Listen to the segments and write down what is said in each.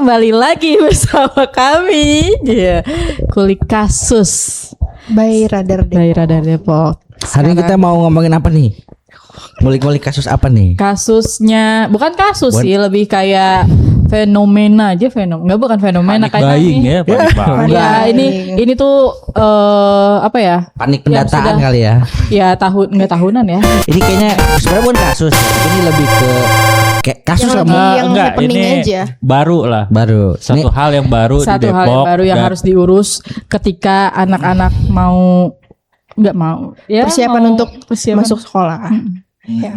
kembali lagi bersama kami Kulik Kasus by Radar Depok. Hari ini kita mau ngomongin apa nih? Ngulik-ngulik kasus apa nih? Kasusnya bukan kasus sih, lebih kayak fenomena aja, bukan fenomena panik buying ya, panik buying. Ya ini tuh apa ya? Panik pendataan kali ya. Ya nggak tahunan ya. Ini kayaknya sebenarnya bukan kasus, ini lebih ke kayak kasus yang lah. yang Enggak, happening ini aja. baru lah. Baru. Satu hal yang baru di Satu hal yang Depok. baru yang dan harus diurus ketika anak-anak nggak mau ya, Persiapan mau untuk masuk sekolah. Ya.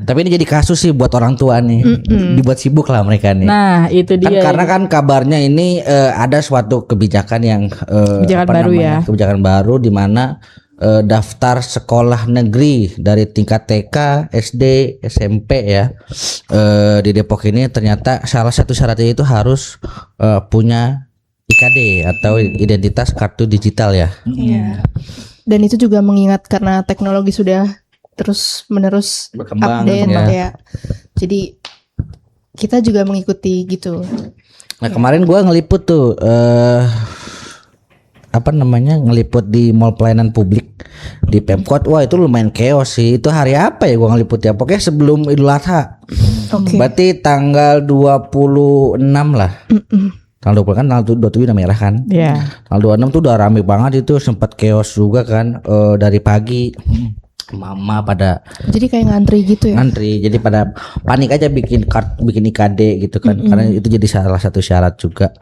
Tapi ini jadi kasus sih buat orang tua nih. Dibuat sibuk lah mereka nih. Nah itu Kan dia. karena kan kabarnya ini ada suatu kebijakan yang Kebijakan baru ya. Kebijakan baru di mana daftar sekolah negeri dari tingkat TK, SD, SMP ya di Depok ini ternyata salah satu syaratnya itu harus punya IKD atau identitas kartu digital ya. Iya. Dan itu juga mengingat karena teknologi sudah terus menerus Berkembang, update ya. ya. Jadi kita juga mengikuti gitu. Nah kemarin gua ngeliput tuh ngeliput di mall pelayanan publik di Pemkot. Wah itu lumayan chaos sih. Itu hari apa ya gua ngeliput ya? Pokoknya sebelum Idul Adha. Oke. Berarti tanggal 26 lah. Tanggal 20 kan tanggal 27 udah merah kan. Ya. Tanggal 26 tuh udah rame banget, itu sempat chaos juga kan dari pagi. Mama pada Jadi kayak ngantri gitu ya. ngantri, jadi pada panik aja bikin IKD gitu kan. Karena itu jadi salah satu syarat juga.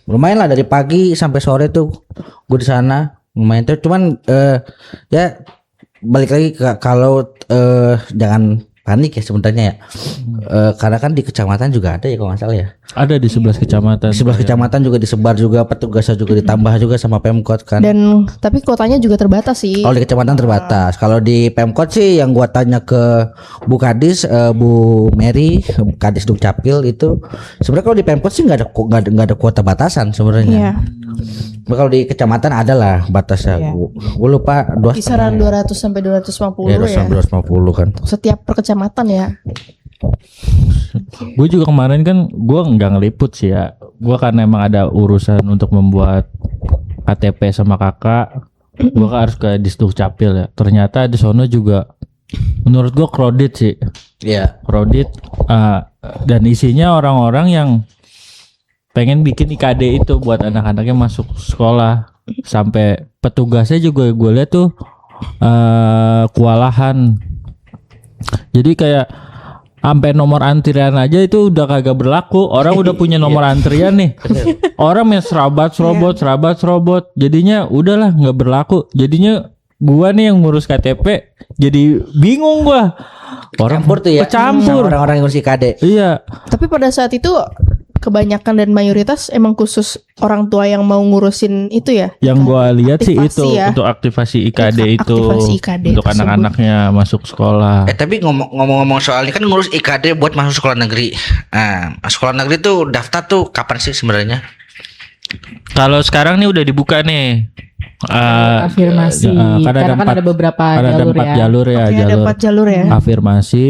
Lumayan lah dari pagi sampai sore tuh gue di sana. Lumayan tuh, cuman ya balik lagi kalau jangan panik ya sebenarnya ya. Karena kan di kecamatan juga ada ya kalau nggak salah ya. ada di 11 kecamatan. Di 11 kecamatan juga disebar juga, petugasnya juga ditambah juga sama Pemkot kan. Dan tapi kotanya juga terbatas sih. Kalau di kecamatan terbatas. Kalau di Pemkot sih yang gua tanya ke Bu Kadis, Bu Mary, Kadis Dukcapil itu sebenarnya kalau di Pemkot sih nggak ada kuota batasan sebenarnya. Iya. Kalau di kecamatan ada lah batasnya. Iya. Gua lupa Kisaran 200 sampai 250 ya, ya. 250 kan. Setiap per kecamatan ya. Gue juga kemarin kan gue nggak ngeliput sih ya. Gue karena emang ada urusan untuk membuat KTP sama kakak. Gue harus ke Disduk Capil ya. Ternyata di sono juga menurut gue crowded sih. Iya. Crowded dan isinya orang-orang yang pengen bikin IKD itu buat anak-anaknya masuk sekolah. Sampai petugasnya juga gue lihat tuh kewalahan. Jadi kayak sampai nomor antrian aja itu udah kagak berlaku. Orang udah punya nomor antrian nih. Orang main serabot. Jadinya udahlah nggak berlaku. Jadinya gua nih yang ngurus KTP jadi bingung gua. Orang Campur tuh ya. Kecampur. Sama orang-orang yang ngurus IKD. Iya. Tapi pada saat itu kebanyakan dan mayoritas emang khusus orang tua yang mau ngurusin itu ya. Yang gua lihat sih Aktivasi itu ya. untuk aktivasi IKD itu Aktivasi IKD untuk tersebut. anak-anaknya masuk sekolah. Tapi ngomong-ngomong soal ini kan ngurus IKD buat masuk sekolah negeri. Nah, sekolah negeri tuh daftar tuh kapan sih sebenarnya? Kalau sekarang nih udah dibuka nih. Afirmasi. Karena Kan ada beberapa ada jalur 4 ya. jalur ya. Oke, ada 4 jalur ya. Afirmasi,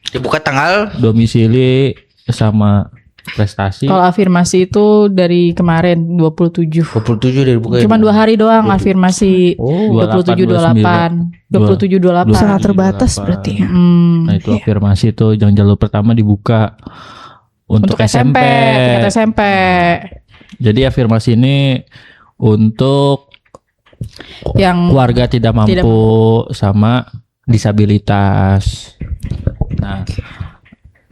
Dibuka tanggal domisili sama prestasi. Kalau afirmasi itu dari kemarin 27. 27 dari buka. Cuma 2 hari doang afirmasi. Oh, 27 28. 27 28. Sangat terbatas berarti ya. Nah itu afirmasi tuh yang jalur pertama dibuka untuk SMP. tingkat SMP. Jadi afirmasi ini untuk Yang keluarga tidak mampu sama disabilitas. Nah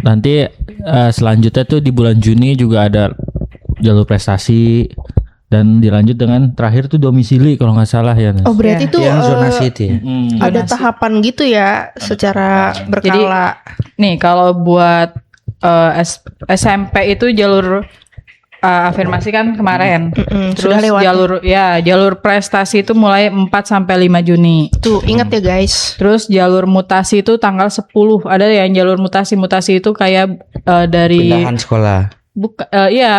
nanti selanjutnya tuh di bulan Juni juga ada jalur prestasi dan dilanjut dengan terakhir tuh domisili kalau nggak salah ya. Nes. Oh berarti itu yang zonasi itu ya. ada tahapan gitu ya secara berkala. nih kalau buat SMP itu jalur afirmasi kan kemarin. Terus sudah lewat. jalur prestasi itu mulai 4 sampai 5 Juni. Tuh ingat ya guys. Terus jalur mutasi itu tanggal 10. Ada yang jalur mutasi itu kayak dari Pindahan sekolah.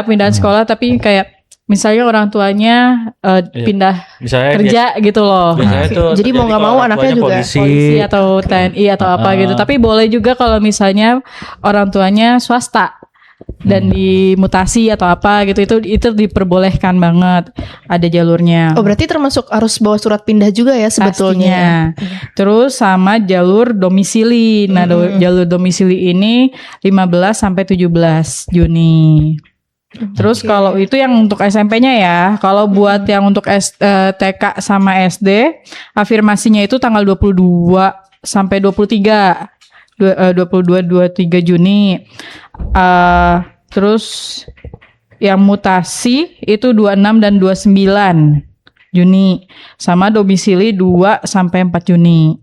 pindahan sekolah, tapi kayak misalnya orang tuanya pindah Misalnya kerja gitu loh. biasanya tuh Jadi mau nggak mau anaknya juga Polisi atau TNI atau apa gitu. Tapi boleh juga kalau misalnya orang tuanya swasta. dan dimutasi atau apa gitu itu diperbolehkan banget, ada jalurnya. Oh berarti termasuk harus bawa surat pindah juga ya sebetulnya. Pastinya. Terus sama jalur domisili. Nah, jalur domisili ini 15 sampai 17 Juni. Terus kalau itu yang untuk SMP-nya ya. Kalau buat yang untuk TK sama SD, afirmasinya itu tanggal 22 sampai 23. 22-23 Juni. Terus yang mutasi itu 26 dan 29 Juni. Sama domisili 2 sampai 4 Juni.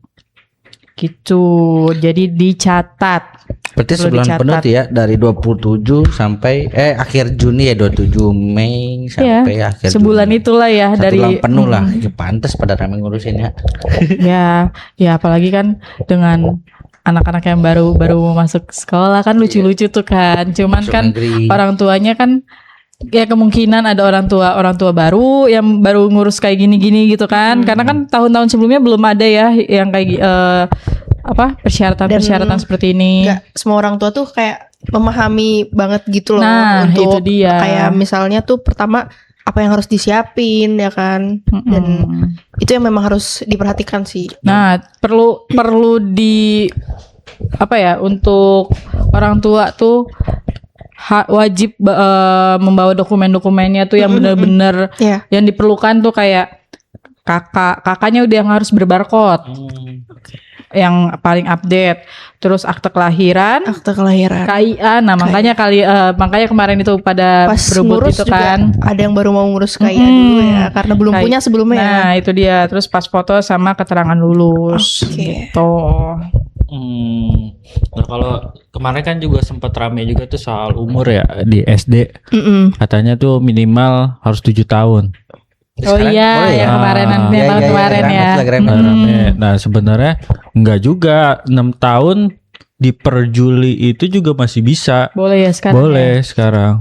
Gitu. Jadi dicatat. Berarti Perlu sebulan dicatat. penuh tuh ya, dari 27 sampai akhir Juni ya, 27 Mei sampai akhir sebulan Juni. itulah ya. Satu dari bulan penuh lah. Ya, pantas pada rame ngurusin ya. ya apalagi kan dengan anak-anak yang baru masuk sekolah kan lucu-lucu tuh kan. Cuman Masuk kan negeri. orang tuanya kan ya kemungkinan ada orang tua baru yang baru ngurus kayak gini-gini gitu kan. Karena kan tahun-tahun sebelumnya belum ada ya yang kayak persyaratan seperti ini. Nggak semua orang tua tuh kayak memahami banget gitu loh. Nah, untuk itu dia. Kayak misalnya tuh pertama apa yang harus disiapin ya kan. Dan itu yang memang harus diperhatikan sih. Nah, perlu di untuk orang tua tuh wajib membawa dokumen-dokumennya tuh yang benar-benar Iya. yang diperlukan tuh kayak kakaknya udah yang harus berbarcode. Yang paling update, terus akte kelahiran, KIA. Nah, makanya makanya kemarin itu pada Pas berebut ngurus itu juga kan. ada yang baru mau ngurus KIA dulu ya karena belum punya sebelumnya ya. Nah, itu dia. Terus pas foto sama keterangan lulus. Oke. Gitu. Nah kalau kemarin kan juga sempat rame juga tuh soal umur ya di SD. Katanya tuh minimal harus 7 tahun. Oh iya, yang kemarin nanti Iya, tahun iya, kemarin iya, ya. lagi rame. Rame. Nah sebenarnya enggak juga, 6 tahun di per Juli itu juga masih bisa. Boleh ya sekarang. Boleh sekarang.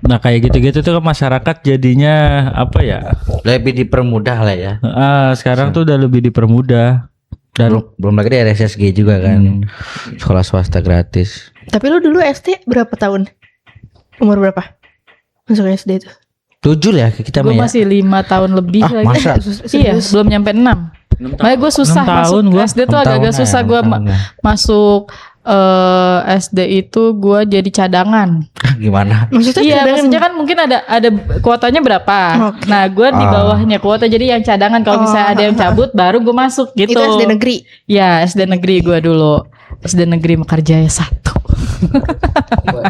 Nah kayak gitu-gitu tuh kan masyarakat jadinya apa ya? Lebih dipermudah lah ya. Sekarang tuh udah lebih dipermudah. Dan Belum lagi ada RSSG juga kan. Sekolah swasta gratis. Tapi lu dulu SD berapa tahun? Umur berapa? Masuk SD itu? 7 ya kita Gue mah ya. masih 5 tahun lebih lagi. Masa? Iya, belum nyampe 6. Makanya gue susah 6 tahun masuk gua. SD tuh 6 agak-agak tahun susah ya, gue 6 tahun ya. masuk SD itu gue jadi cadangan. Gimana? Maksudnya Iya, cadangan? maksudnya kan mungkin ada kuotanya berapa. Oke. Nah, gue di bawahnya kuota, jadi yang cadangan kalau misalnya ada yang cabut baru gue masuk gitu. Itu SD negeri. Ya, SD negeri gue dulu. SD negeri Mekarjaya 1.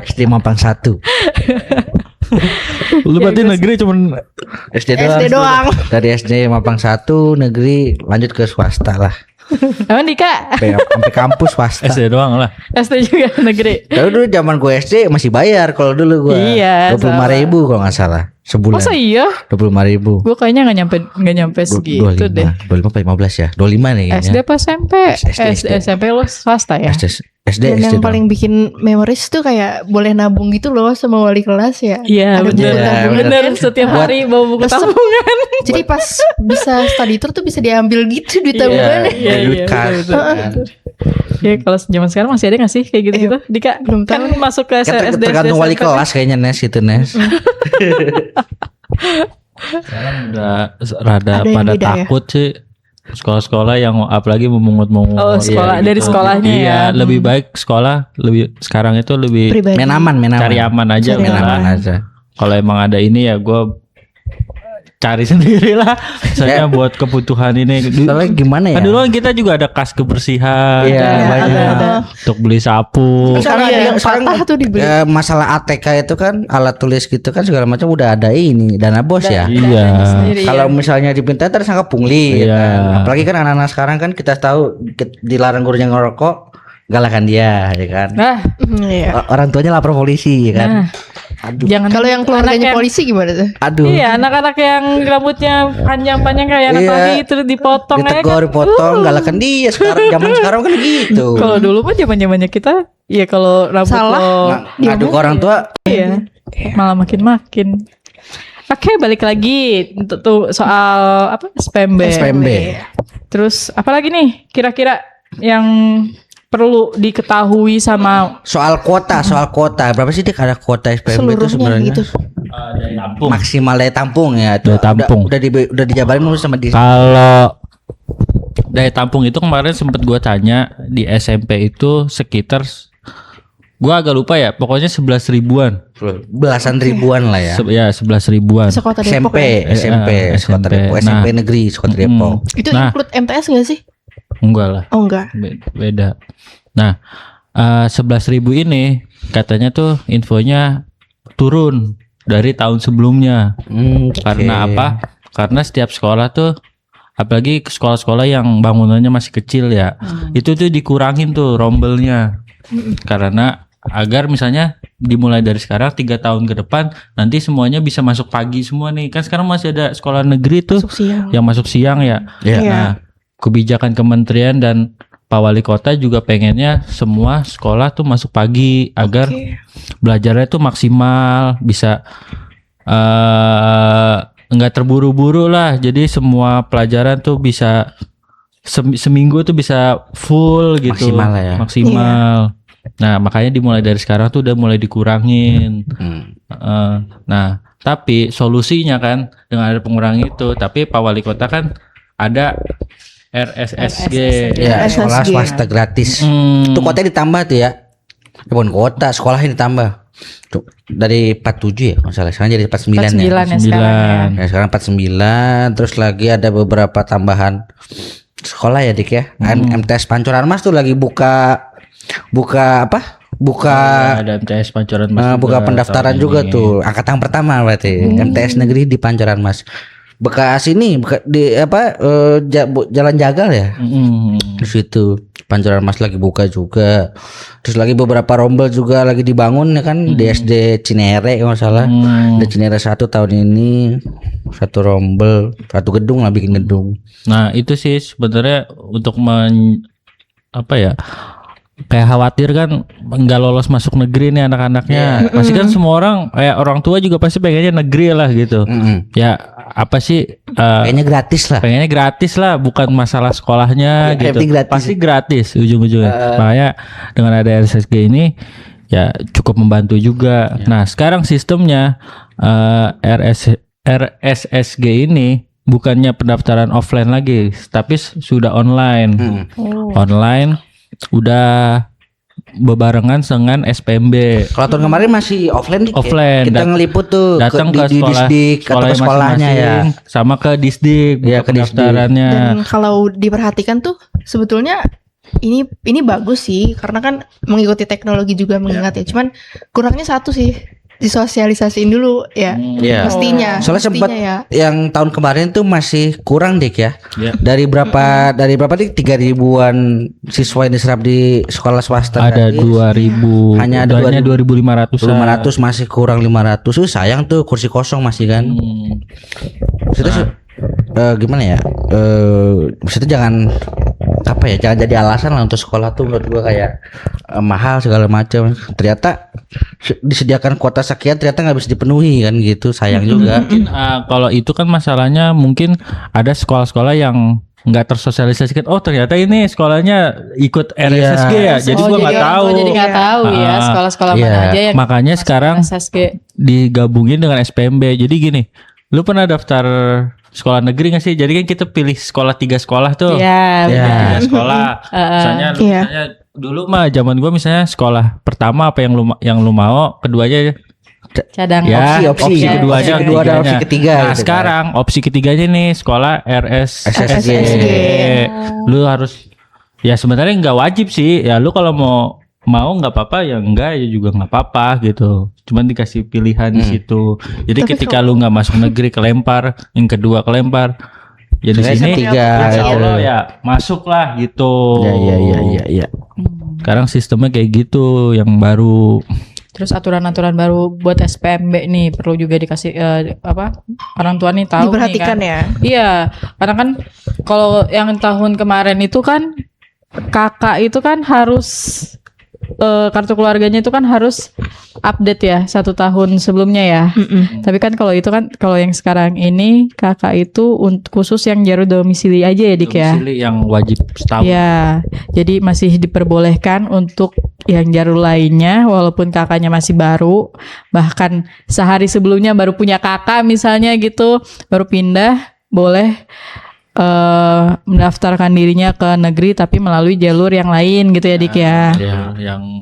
SD Mampang 1. lu berarti negeri cuman SD SD doang. Dari SD Mampang 1 negeri lanjut ke swasta lah. Emang Dika? Sampai kampus swasta. SD doang lah. SD juga negeri. Kalau dulu zaman gue SD masih bayar kalau dulu gue. Iya, 25.000 kalau nggak salah sebulan. Masa iya? 25.000. Gue kayaknya nggak nyampe segitu deh. 25 apa 15 ya? 25 nih kayaknya. SD apa SMP? SD. SMP lo swasta ya? SD Dan yang doang. paling bikin memoris tuh kayak boleh nabung gitu loh sama wali kelas ya. Iya Ada bener. buku tabungan Bener, kan? setiap Buat- hari bawa buku tabungan. Jadi pas bisa study tour tuh bisa diambil gitu duit tabungannya. Iya, Duit iya, kas, betul, kan. Ya kalau zaman sekarang masih ada gak sih kayak gitu-gitu? Dika belum kan tahu. masuk ke Kan SD tergantung wali SMP. kelas kayaknya Nes itu Nes. Sekarang udah rada Ada yang pada beda ya? takut sih. Sekolah-sekolah yang apalagi memungut-mungut. Oh, sekolah, Iya, dari gitu. sekolahnya Iya, ya. lebih baik sekolah sekarang itu lebih Pribadi. Main aman. cari aman aja Cari Main lah. aman aja. Kalau emang ada ini ya gue cari sendiri lah. Soalnya buat kebutuhan ini. Soalnya gimana ya? Kan dulu kan kita juga ada kas kebersihan. Iya, kan, banyak. ada. Untuk beli sapu. Sekarang ada yang sekarang patah tuh dibeli. masalah ATK itu kan alat tulis gitu kan segala macam udah ada ini dana bos ya. Iya. Kalau misalnya dipinta tersangka pungli, ya Iya. kan? Apalagi kan anak-anak sekarang kan kita tahu dilarang gurunya ngerokok, galakan dia, ya kan? Nah, Iya. Orang tuanya lapor polisi, ya kan? nah. Aduh, Jangan Kalau yang keluarganya anak yang- polisi gimana tuh? aduh. Iya, anak-anak yang rambutnya panjang-panjang kayak anak Iya. lagi itu dipotong aja Ditegur, kan. dipotong, galakan dia. Sekarang zaman sekarang kan gitu. Kalau dulu mah zaman-zamannya kita, iya kalau rambut Salah. lo Ngadu ke orang tua, iya, malah makin-makin. Oke, balik lagi untuk tuh soal apa? SPMB. SPMB. Terus apa lagi nih kira-kira yang perlu diketahui sama Soal kuota berapa sih Dik ada kuota SPMB itu Seluruhnya sebenarnya? gitu. Dari tampung. Maksimal daya tampung ya. Itu Daya tampung. Udah dijabarin belum sama di Kalau daya tampung itu kemarin sempet gua tanya di SMP itu sekitar, gua agak lupa ya, pokoknya 11 ribuan. belasan ribuan lah ya. Ya 11 ribuan. Sekota Depok SMP, ya. SMP, Sekota SMP. Depok, SMP negeri Sekota Depok. Itu Nah. include MTS gak sih? Enggak lah, Oh enggak. beda. Nah, 11.000 ini katanya tuh infonya turun dari tahun sebelumnya. Oke. Karena apa? Karena setiap sekolah tuh, apalagi ke sekolah-sekolah yang bangunannya masih kecil ya, itu tuh dikurangin tuh rombelnya. Karena agar misalnya dimulai dari sekarang 3 tahun ke depan nanti semuanya bisa masuk pagi semua nih. Kan sekarang masih ada sekolah negeri tuh Masuk siang. yang masuk siang ya. Iya. Iya. Nah, kebijakan kementerian dan Pak Wali Kota juga pengennya semua sekolah tuh masuk pagi agar Oke. belajarnya tuh maksimal, bisa nggak terburu-buru lah. Jadi semua pelajaran tuh bisa seminggu tuh bisa full gitu. Maksimal lah ya. Maksimal. Nah, makanya dimulai dari sekarang tuh udah mulai dikurangin. Hmm. Nah, tapi solusinya kan dengan ada pengurangan itu, tapi Pak Wali Kota kan ada RSSG. Ya, SSG. sekolah swasta gratis. Hmm, Itu kuotanya ditambah tuh ya. Bukan kuota, sekolahnya ditambah. Tuh, dari 47 ya, kalau nggak salah. Sekarang jadi 49 ya. 49 ya sekarang ya. Ya, sekarang 49, terus lagi ada beberapa tambahan sekolah ya Dik ya. MTS Pancoran Mas tuh lagi buka apa? Buka ada MTS Pancoran Mas. buka juga pendaftaran tahun juga ini. tuh. Angkatan pertama berarti. MTS negeri di Pancoran Mas. Bekas ini di apa Jalan Jagal ya. Di situ Pancoran Mas lagi buka juga. Terus lagi beberapa rombel juga lagi dibangun ya kan di SD Cinere kalau nggak salah. Di Cinere 1 tahun ini 1 rombel, 1 gedung lah bikin gedung. Nah, itu sih sebenarnya untuk apa ya? Kayak khawatir kan nggak lolos masuk negeri nih anak-anaknya. Pasti kan semua orang kayak orang tua juga pasti pengennya negeri lah gitu. Ya apa sih Kayaknya gratis lah. pengennya gratis lah, bukan masalah sekolahnya Ya, gitu. everything gratis. Pasti gratis ujung-ujungnya. Makanya dengan ada RSSG ini ya cukup membantu juga. Nah, sekarang sistemnya RSSG ini bukannya pendaftaran offline lagi, tapi sudah online. Online udah bebarengan dengan SPMB. Kalau tahun kemarin masih offline Dik, ya? Offline. Kita ngeliput tuh Datang ke di sekolah, Disdik atau ke sekolahnya ya. masing-masing, sama ke Disdik, Iya, buka ke Disdik. pendaftarannya. Dan kalau diperhatikan tuh sebetulnya ini bagus sih karena kan mengikuti teknologi juga mengingat ya. Cuman kurangnya satu sih, disosialisasiin dulu ya. Iya. Mestinya. Soalnya sempat ya. yang tahun kemarin tuh masih kurang Dik ya. Iya. Dari berapa Dik? 3.000-an siswa yang diserap di sekolah swasta Ada tadi. 2.000, Hanya ada 2.500. 500 masih kurang 500. Sayang tuh kursi kosong masih kan. Maksudnya gimana ya? Maksudnya jangan apa ya? Jangan jadi alasan lah untuk sekolah tuh menurut gua kayak mahal segala macam. Ternyata disediakan kuota sekian ternyata nggak bisa dipenuhi kan gitu. Sayang juga. Mungkin kalau itu kan masalahnya mungkin ada sekolah-sekolah yang nggak tersosialisasikan. Oh ternyata ini sekolahnya ikut RSSG ya. Jadi gua nggak tahu. Jadi nggak tahu ya Ah, sekolah-sekolah iya. mana aja yang Makanya masuk sekarang SSG. digabungin dengan SPMB. Jadi gini, lu pernah daftar sekolah negeri nggak sih? Jadi kan kita pilih sekolah 3 sekolah tuh. Iya. Ya. 3 sekolah. Misalnya lu Iya. misalnya dulu mah zaman gua misalnya sekolah pertama apa yang lu mau, keduanya Cadang. ya Opsi. opsi keduanya, Opsi kedua dan opsi ketiganya. ketiga Nah gitu kan. sekarang opsi ketiganya nih sekolah SSG. Lu harus ya sebenarnya nggak wajib sih. Ya lu kalau mau nggak apa-apa, ya enggak ya juga nggak apa-apa gitu. Cuman dikasih pilihan di situ. Jadi Tapi ketika lu nggak masuk negeri kelempar, yang kedua kelempar. Ya di Sebenarnya sini tiga, insya gitu. Allah ya masuk lah gitu. Ya. Sekarang sistemnya kayak gitu yang baru. Terus aturan-aturan baru buat SPMB nih perlu juga dikasih orang tua nih tahu Diperhatikan nih kan. ya. Iya, karena kan kalau yang tahun kemarin itu kan kakak itu kan harus kartu keluarganya itu kan harus update ya 1 tahun sebelumnya ya. Tapi kan kalau itu kan kalau yang sekarang ini kakak itu khusus yang jalur domisili aja ya Dik ya. Domisili yang wajib setahun. Ya, jadi masih diperbolehkan untuk yang jalur lainnya walaupun kakaknya masih baru, bahkan sehari sebelumnya baru punya kakak misalnya gitu, baru pindah boleh mendaftarkan dirinya ke negeri tapi melalui jalur yang lain gitu ya Dik ya. Ya, yang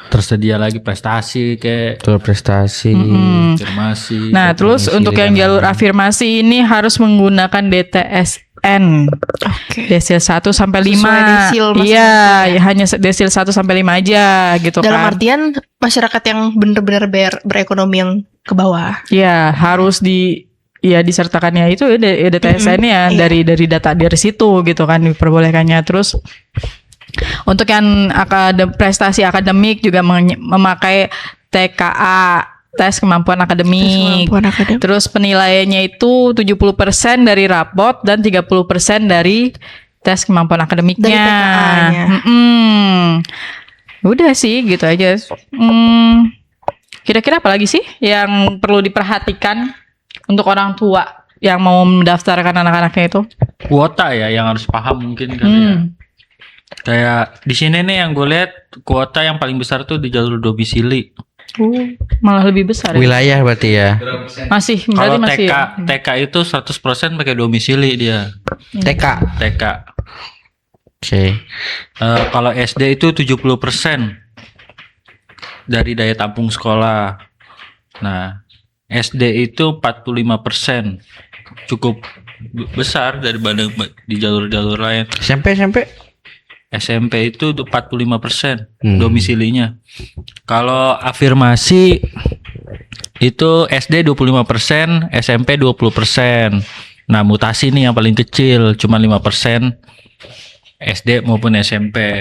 tersedia lagi prestasi kayak Betul, prestasi. afirmasi. Nah, terus domisili untuk yang dan jalur afirmasi ini harus menggunakan DTSN. Desil 1 sampai 5. Sesuai desil masing-masing Iya, ya. hanya desil 1 sampai 5 aja gitu Dalam kan. artian masyarakat yang benar-benar berekonomi yang ke bawah. Iya, harus disertakannya itu ya DTSN ya Iya. dari data dari situ gitu kan diperbolehkannya. Terus untuk yang prestasi akademik juga memakai TKA, tes kemampuan akademik. Kemampuan akademik. Terus penilaiannya itu 70% dari rapot dan 30% dari tes kemampuan akademiknya. Dari TKA-nya. Udah sih gitu aja. Kira-kira apa lagi sih yang perlu diperhatikan untuk orang tua yang mau mendaftarkan anak-anaknya itu? Kuota ya yang harus paham mungkin kan ya. Kayak di sini nih yang gue lihat kuota yang paling besar tuh di jalur domisili. Malah lebih besar ya? Wilayah berarti ya. Masih berarti Kalau masih TK itu 100% pakai domisili dia. TK. TK. Oke. Kalau SD itu 70% dari daya tampung sekolah. Nah, SD itu 45%. Cukup besar daripada di jalur-jalur lain. SMP. SMP itu 45% domisilinya. Kalau afirmasi itu SD 25%, SMP 20%. Nah, mutasi nih yang paling kecil, cuma 5%. SD maupun SMP.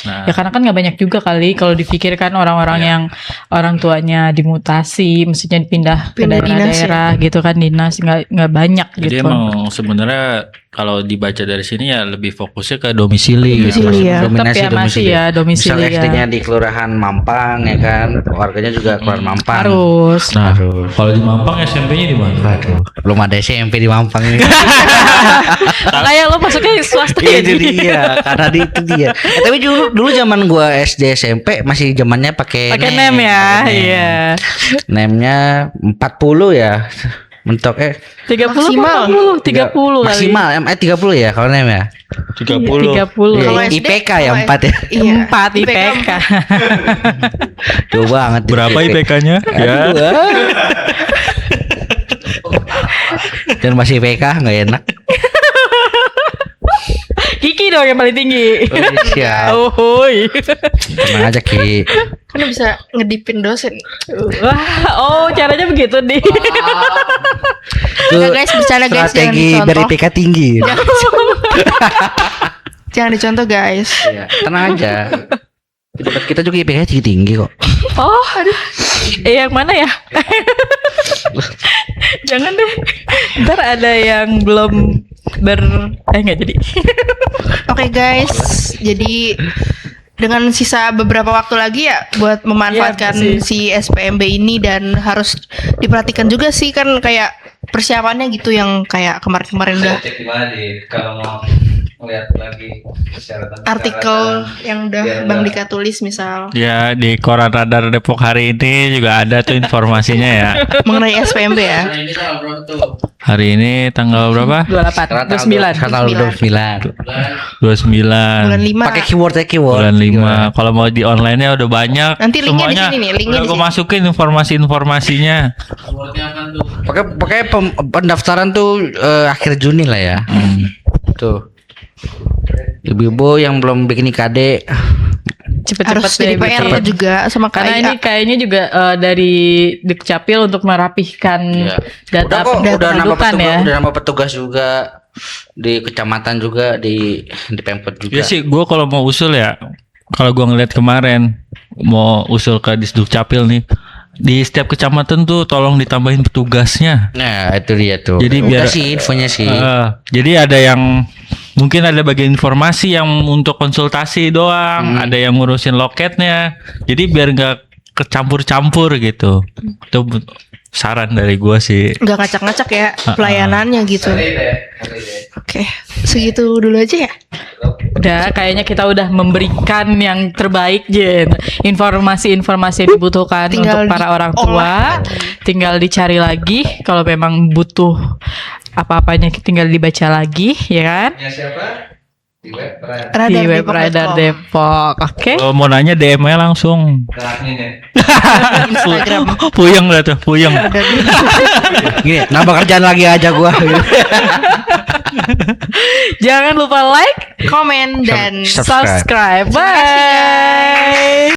Nah, ya karena kan nggak banyak juga kali kalau dipikirkan orang-orang yang orang tuanya dimutasi, maksudnya pindah ke Pindah dinas daerah-daerah gitu kan dinas nggak banyak jadi gitu. emang sebenarnya kalau dibaca dari sini ya lebih fokusnya ke domisili. gitu. Domisili ya. Tetap ya masih ya domisili Misal ya. SD-nya di Kelurahan Mampang ya kan, warganya juga Kelurahan Mampang. Harus. Nah, kalau di Mampang SMP-nya di mana? Waduh, belum ada SMP di Mampang ini. Kayak lo masuknya swasta ya. Itu dia, karena itu dia. Tapi dulu zaman gua SD SMP masih zamannya pakai Pakai nem ya. Iya. Nemnya 40 ya. Mentok 30 Maksimal. 30 kali. maksimal 30 ya kalau nem ya. 30. 30. Iya, Kalau SD, IPK ya kalau 4 ya. Iya. 4 IPK. Jauh banget. Berapa IPK-nya? Ya. Dan masih IPK nggak enak. Kiki dong yang paling tinggi. Oh, siap. Hoi. Tenang aja Ki. Kan bisa ngedipin dosen. Wah, caranya begitu nih. Enggak guys, bercanda guys, jangan Strategi dicontoh. dari IPK tinggi. Jangan dicontoh guys. Iya, tenang aja. Kita juga IPK tinggi kok. Oh, aduh. Yang mana ya? Jangan deh. Ntar ada yang belum nggak jadi. Oke guys, jadi dengan sisa beberapa waktu lagi ya buat memanfaatkan Iya, si SPMB ini, dan harus diperhatikan juga sih kan kayak persiapannya gitu yang kayak kemarin-kemarin udah Cek di mana kalau mau melihat lagi artikel yang udah Bang Dika tulis misal Ya, di Koran Radar Depok hari ini juga ada tuh informasinya ya. mengenai SPMB ya. Hari ini tanggal berapa? 28, 29. Tanggal 29. 29. Bulan 5. Pakai keyword ya keyword. Bulan 5. Kalau mau di online-nya udah banyak. Nanti linknya di Semuanya sini nih, linknya udah di gue sini. masukin informasi-informasinya. Pakai pendaftaran tuh akhir Juni lah ya. Tuh. Ibu-ibu yang belum bikin IKD Cepet-cepet Harus jadi deh PR bikin. juga sama Karena KIA. ini kayaknya juga dari Dukcapil untuk merapihkan data udah nambah pendudukan petugas, ya. udah nambah petugas juga di kecamatan juga di Pemkot juga. Ya sih, gue kalau mau usul ya, kalau gue ngeliat kemarin mau usul ke Disduk Capil nih, di setiap kecamatan tuh tolong ditambahin petugasnya. Nah, itu dia tuh. Jadi biar Udah sih infonya sih. Jadi ada yang Mungkin ada bagian informasi yang untuk konsultasi doang, ada yang ngurusin loketnya. Jadi biar nggak kecampur-campur gitu. Itu saran dari gua sih. Nggak ngacak-ngacak ya pelayanannya gitu. Oke, segitu dulu aja ya. Udah, kayaknya kita udah memberikan yang terbaik, Jen. Informasi-informasi yang dibutuhkan Tinggal untuk para orang diolah tua. Tinggal dicari lagi. Kalau memang butuh apa-apanya tinggal dibaca lagi, ya kan? Ya siapa? Di web Di web Radar Depok. Oke. Kalau mau nanya DM aja langsung. Instagram. Puyeng dah tuh, puyeng. Gini, nambah kerjaan lagi aja gua. Jangan lupa like, Komen dan Subscribe. subscribe. Bye.